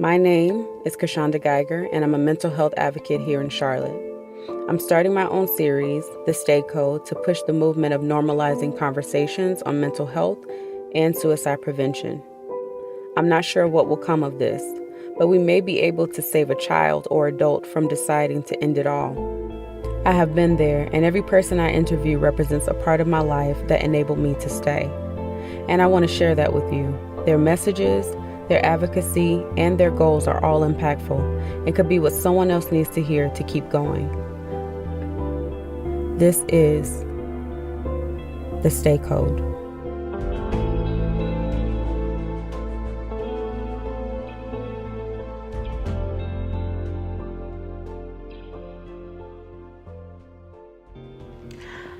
My name is Kashonda Geiger, and I'm a mental health advocate here in Charlotte. I'm starting my own series, The Stay Code, to push the movement of normalizing conversations on mental health and suicide prevention. I'm not sure what will come of this, but we may be able to save a child or adult from deciding to end it all. I have been there, and every person I interview represents a part of my life that enabled me to stay. And I want to share that with you. Their messages, their advocacy, and their goals are all impactful and could be what someone else needs to hear to keep going. This is The Stay Code.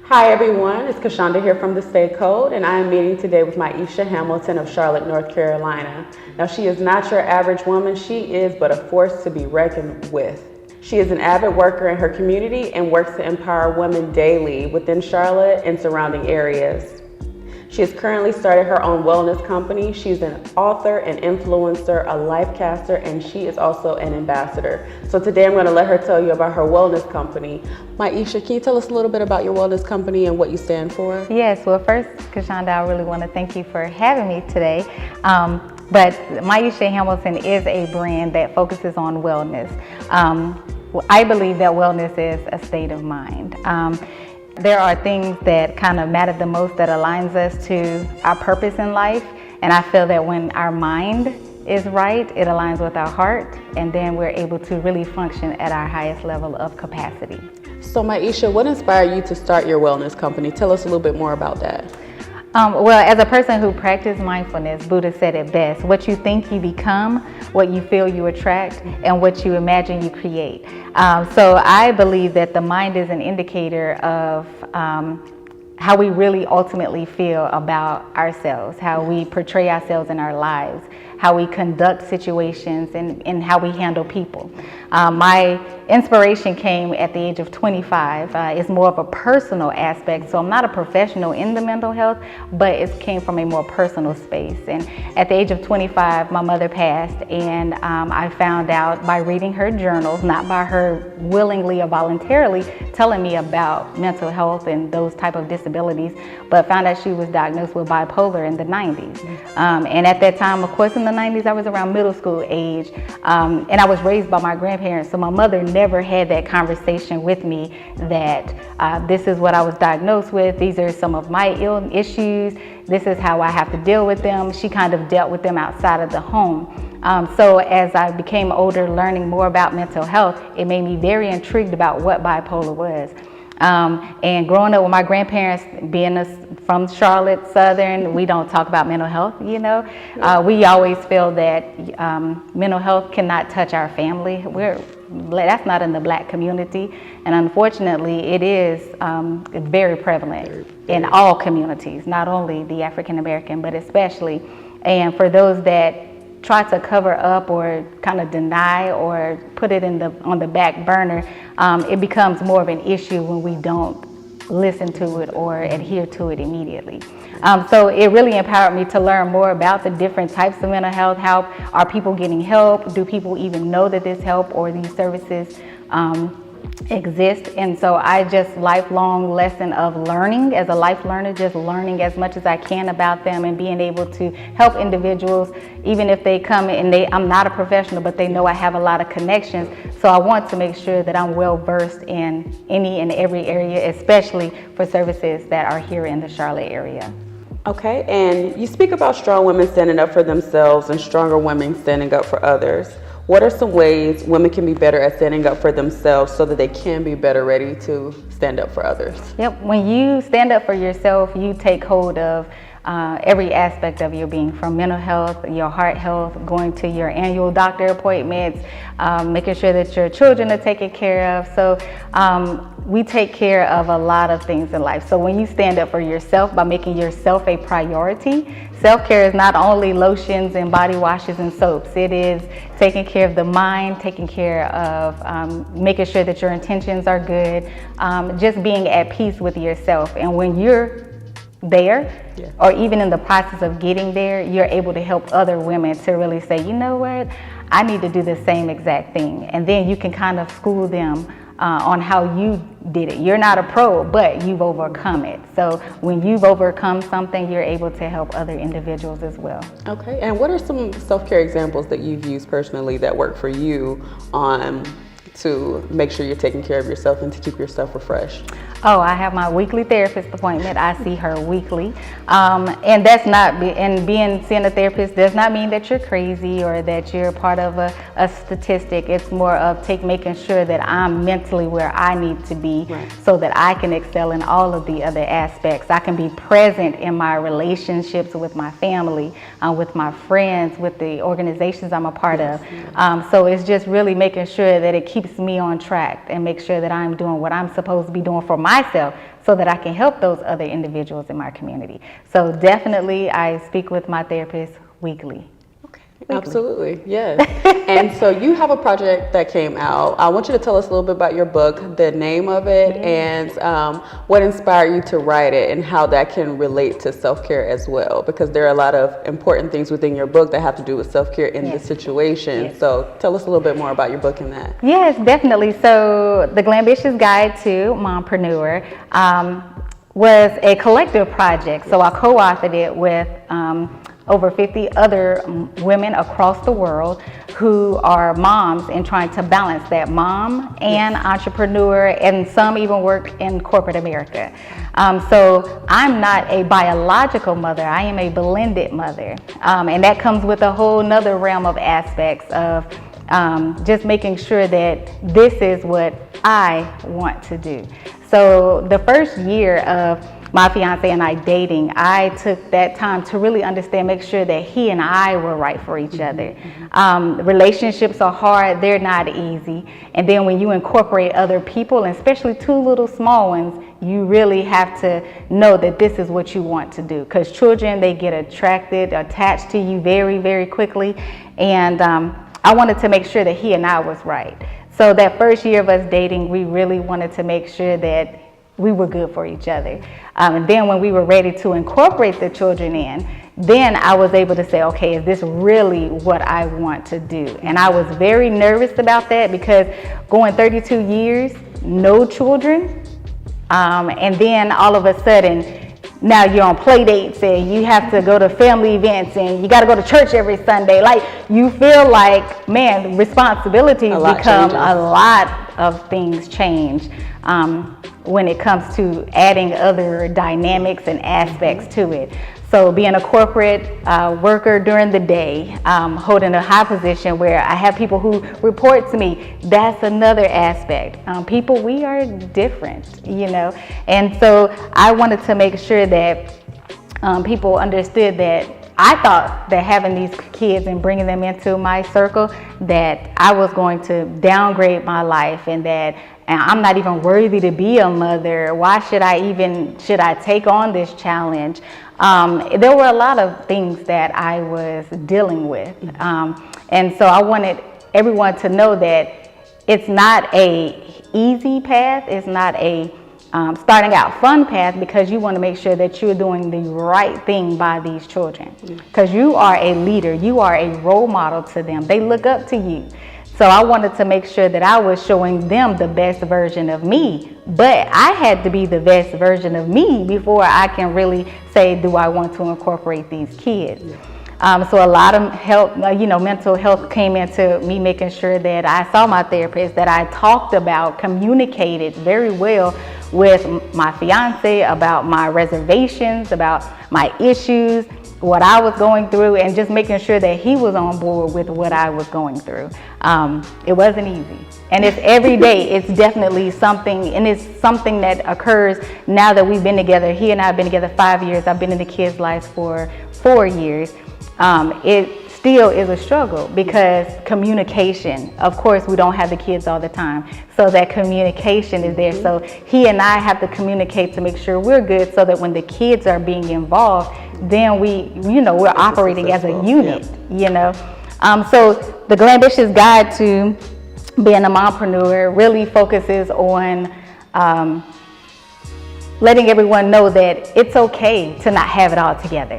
Hi everyone, it's Kashonda here from The Stay Code, and I am meeting today with Myeisha Hamilton of Charlotte, North Carolina. Now, she is not your average woman, she is but a force to be reckoned with. She is an avid worker in her community and works to empower women daily within Charlotte and surrounding areas. She has currently started her own wellness company. She's an author, an influencer, a life caster, and she is also an ambassador. So today I'm going to let her tell you about her wellness company. Myeisha, can you tell us a little bit about your wellness company and what you stand for? Yes, well first, Kashonda, I really want to thank you for having me today. But Myeisha Hamilton is a brand that focuses on wellness. I believe that wellness is a state of mind. There are things that kind of matter the most that aligns us to our purpose in life. And I feel that when our mind is right, it aligns with our heart, and then we're able to really function at our highest level of capacity. So Myeisha, what inspired you to start your wellness company? Tell us a little bit more about that. Well, as a person who practices mindfulness, Buddha said it best: what you think you become, what you feel you attract, and what you imagine you create. So I believe that the mind is an indicator of how we really ultimately feel about ourselves, how we portray ourselves in our lives, how we conduct situations, and how we handle people. My inspiration came at the age of 25. It's more of a personal aspect, so I'm not a professional in the mental health, but it came from a more personal space. And at the age of 25, my mother passed, and I found out by reading her journals, not by her willingly or voluntarily telling me about mental health and those type of disabilities, but found out she was diagnosed with bipolar in the 90s. And at that time, of course, in the 90s, I was around middle school age, and I was raised by my grandparents, so my mother never had that conversation with me that this is what I was diagnosed with, these are some of my issues, this is how I have to deal with them. She kind of dealt with them outside of the home. So as I became older, learning more about mental health, it made me very intrigued about what bipolar was. And growing up with my grandparents, being from Charlotte, Southern, we don't talk about mental health, you know. We always feel that mental health cannot touch our family. That's not in the Black community, and unfortunately it is very prevalent in all communities, not only the African American, but especially. And for those that try to cover up or kind of deny or put it on the back burner, it becomes more of an issue when we don't listen to it or adhere to it immediately. So it really empowered me to learn more about the different types of mental health. How are people getting help? Do people even know that this help or these services exist? And so I just lifelong lesson of learning as a life learner, just learning as much as I can about them and being able to help individuals, even if they come and I'm not a professional, but they know I have a lot of connections. So I want to make sure that I'm well versed in any and every area, especially for services that are here in the Charlotte area. Okay, and you speak about strong women standing up for themselves and stronger women standing up for others. What are some ways women can be better at standing up for themselves so that they can be better ready to stand up for others? Yep, when you stand up for yourself, you take hold of every aspect of your being, from mental health, your heart health, going to your annual doctor appointments, making sure that your children are taken care of. So we take care of a lot of things in life. So when you stand up for yourself by making yourself a priority, self-care is not only lotions and body washes and soaps. It is taking care of the mind, taking care of making sure that your intentions are good, just being at peace with yourself. And when you're there, or even in the process of getting there, you're able to help other women to really say, you know what, I need to do the same exact thing. And then you can kind of school them on how you did it. You're not a pro, but you've overcome it. So when you've overcome something, you're able to help other individuals as well. Okay, and what are some self-care examples that you've used personally that work for you to make sure you're taking care of yourself and to keep yourself refreshed? Oh, I have my weekly therapist appointment. I see her weekly. And that's not, seeing a therapist does not mean that you're crazy or that you're part of a statistic. It's more of making sure that I'm mentally where I need to be, right, so that I can excel in all of the other aspects. I can be present in my relationships with my family, with my friends, with the organizations I'm a part of. So it's just really making sure that it keeps me on track and make sure that I'm doing what I'm supposed to be doing for myself so that I can help those other individuals in my community. So definitely I speak with my therapist weekly. Absolutely, yes. And so you have a project that came out. I want you to tell us a little bit about your book, the name of it, and what inspired you to write it and how that can relate to self-care as well, because there are a lot of important things within your book that have to do with self-care in this situation. So tell us a little bit more about your book and that. Yes, definitely. So the Glambitious Guide to Mompreneur was a collective project. So I co-authored it with over 50 other women across the world who are moms and trying to balance that mom and entrepreneur, and some even work in corporate America. So I'm not a biological mother, I am a blended mother. And that comes with a whole nother realm of aspects of just making sure that this is what I want to do. So the first year of my fiance and I dating, I took that time to really understand, make sure that he and I were right for each other. Relationships are hard, they're not easy. And then when you incorporate other people, and especially two little small ones, you really have to know that this is what you want to do. Because children, they get attached to you very, very quickly. And I wanted to make sure that he and I was right. So that first year of us dating, we really wanted to make sure that we were good for each other. And then when we were ready to incorporate the children in, then I was able to say, okay, is this really what I want to do? And I was very nervous about that because going 32 years, no children, and then all of a sudden, now you're on play dates and you have to go to family events and you got to go to church every Sunday. Like, you feel like, man, responsibilities become a lot of things change when it comes to adding other dynamics and aspects to it. So being a corporate worker during the day, holding a high position where I have people who report to me, that's another aspect. People, we are different, you know. And so I wanted to make sure that people understood that I thought that having these kids and bringing them into my circle, that I was going to downgrade my life and that I'm not even worthy to be a mother. Why should I take on this challenge? There were a lot of things that I was dealing with. And so I wanted everyone to know that it's not a easy path. It's not a starting out fun path, because you want to make sure that you're doing the right thing by these children. Because you are a leader. You are a role model to them. They look up to you. So I wanted to make sure that I was showing them the best version of me, but I had to be the best version of me before I can really say, do I want to incorporate these kids? So a lot of help, mental health came into me making sure that I saw my therapist, that I talked about, communicated very well with my fiance about my reservations, about my issues, what I was going through, and just making sure that he was on board with what I was going through. It wasn't easy. And it's every day, it's definitely something, and it's something that occurs now that we've been together. He and I have been together 5 years. I've been in the kids' lives for 4 years. It still is a struggle because communication, of course, we don't have the kids all the time. So that communication is there. So he and I have to communicate to make sure we're good, so that when the kids are being involved, then we're operating as a unit, So the Glambitious Guide to Being a Mompreneur really focuses on letting everyone know that it's okay to not have it all together.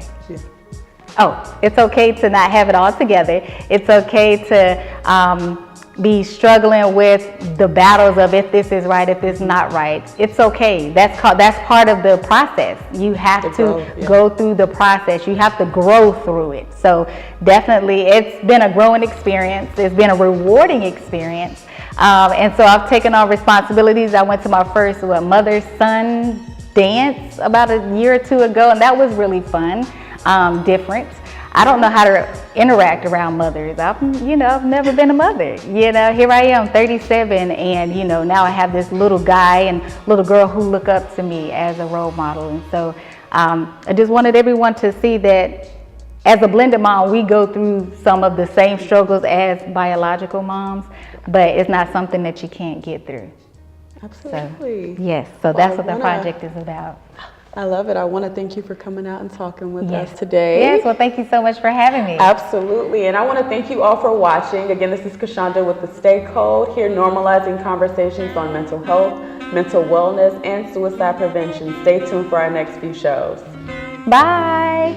It's okay to not have it all together. It's okay to be struggling with the battles of if this is right, if it's not right. It's okay. That's part of the process. You have to go through the process. You have to grow through it. So definitely, it's been a growing experience. It's been a rewarding experience. And so I've taken on responsibilities. I went to my first mother-son dance about a year or two ago, and that was really fun, different. I don't know how to interact around mothers. I've never been a mother. Here I am, 37, and now I have this little guy and little girl who look up to me as a role model. And so I just wanted everyone to see that as a blended mom, we go through some of the same struggles as biological moms, but it's not something that you can't get through. Absolutely. So that's what the project is about. I love it. I want to thank you for coming out and talking with us today. Yes, well, thank you so much for having me. Absolutely. And I want to thank you all for watching. Again, this is Kashonda with the Stay Code, here normalizing conversations on mental health, mental wellness, and suicide prevention. Stay tuned for our next few shows. Bye.